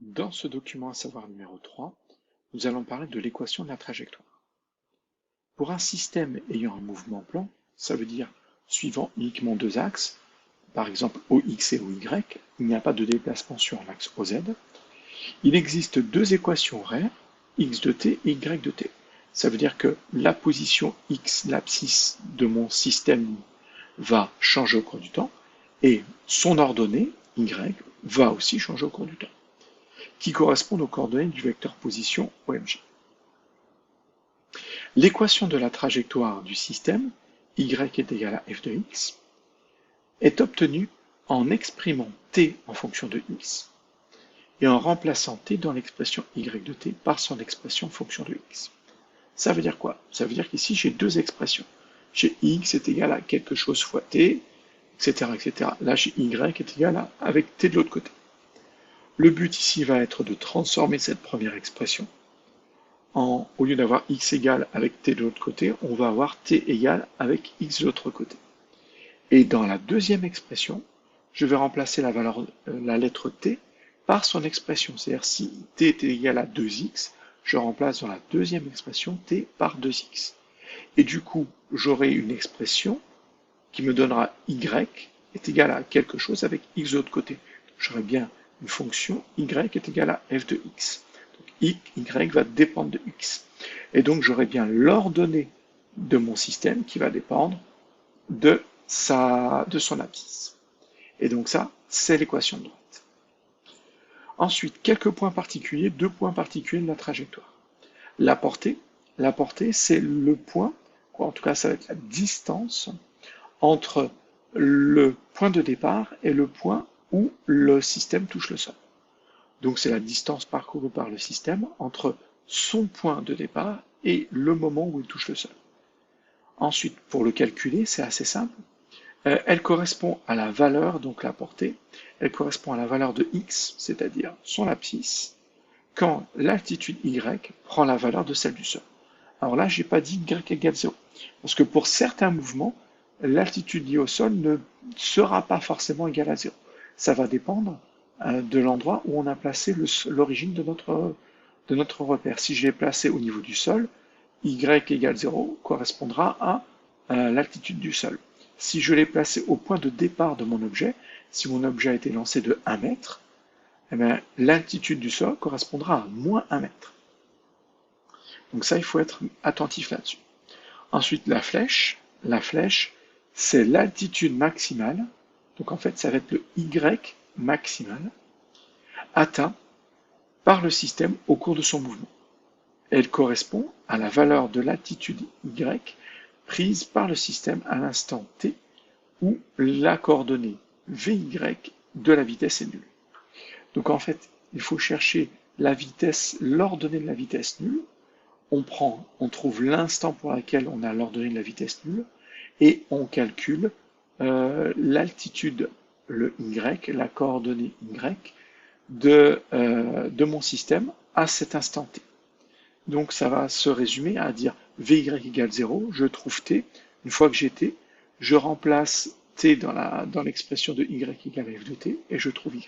Dans ce document à savoir numéro 3, nous allons parler de l'équation de la trajectoire. Pour un système ayant un mouvement plan, ça veut dire suivant uniquement deux axes, par exemple OX et OY, il n'y a pas de déplacement sur l'axe OZ, il existe deux équations rares, x de t et y de t. Ça veut dire que la position x, l'abscisse de mon système, va changer au cours du temps, et son ordonnée, y, va aussi changer au cours du temps, qui correspondent aux coordonnées du vecteur position OMJ. L'équation de la trajectoire du système, y est égal à f de x, est obtenue en exprimant t en fonction de x et en remplaçant t dans l'expression y de t par son expression fonction de x. Ça veut dire quoi? Ça veut dire qu'ici j'ai deux expressions. J'ai x est égal à quelque chose fois t, etc. etc. Là j'ai y est égal à avec t de l'autre côté. Le but ici va être de transformer cette première expression au lieu d'avoir x égale avec t de l'autre côté, on va avoir t égale avec x de l'autre côté. Et dans la deuxième expression, je vais remplacer la lettre t par son expression. C'est-à-dire si t est égal à 2x, je remplace dans la deuxième expression t par 2x. Et du coup, j'aurai une expression qui me donnera y est égal à quelque chose avec x de l'autre côté. J'aurai bien une fonction y est égal à f de x. Y va dépendre de x. Et donc j'aurai bien l'ordonnée de mon système qui va dépendre de son abscisse. Et donc ça, c'est l'équation de droite. Ensuite, quelques points particuliers, deux points particuliers de la trajectoire. La portée, c'est le point, en tout cas ça va être la distance entre le point de départ et le point où le système touche le sol. Donc c'est la distance parcourue par le système entre son point de départ et le moment où il touche le sol. Ensuite, pour le calculer, c'est assez simple. Elle correspond à la valeur, donc la portée, elle correspond à la valeur de x, c'est-à-dire son abscisse, quand l'altitude y prend la valeur de celle du sol. Alors là, je n'ai pas dit y égale 0, parce que pour certains mouvements, l'altitude liée au sol ne sera pas forcément égale à 0. Ça va dépendre de l'endroit où on a placé l'origine de notre repère. Si je l'ai placé au niveau du sol, y égale 0 correspondra à l'altitude du sol. Si je l'ai placé au point de départ de mon objet, si mon objet a été lancé de 1 mètre, eh l'altitude du sol correspondra à moins 1 mètre. Donc ça, il faut être attentif là-dessus. Ensuite, la flèche, c'est l'altitude maximale. Donc en fait, ça va être le y maximal atteint par le système au cours de son mouvement. Elle correspond à la valeur de l'altitude y prise par le système à l'instant t où la coordonnée vy de la vitesse est nulle. Donc en fait, il faut chercher la vitesse, l'ordonnée de la vitesse nulle. On trouve l'instant pour lequel on a l'ordonnée de la vitesse nulle et on calcule l'altitude, le y, la coordonnée y de mon système à cet instant t. Donc ça va se résumer à dire vy égale 0, je trouve t, une fois que j'ai t, je remplace t dans l'expression de y égale f de t et je trouve y.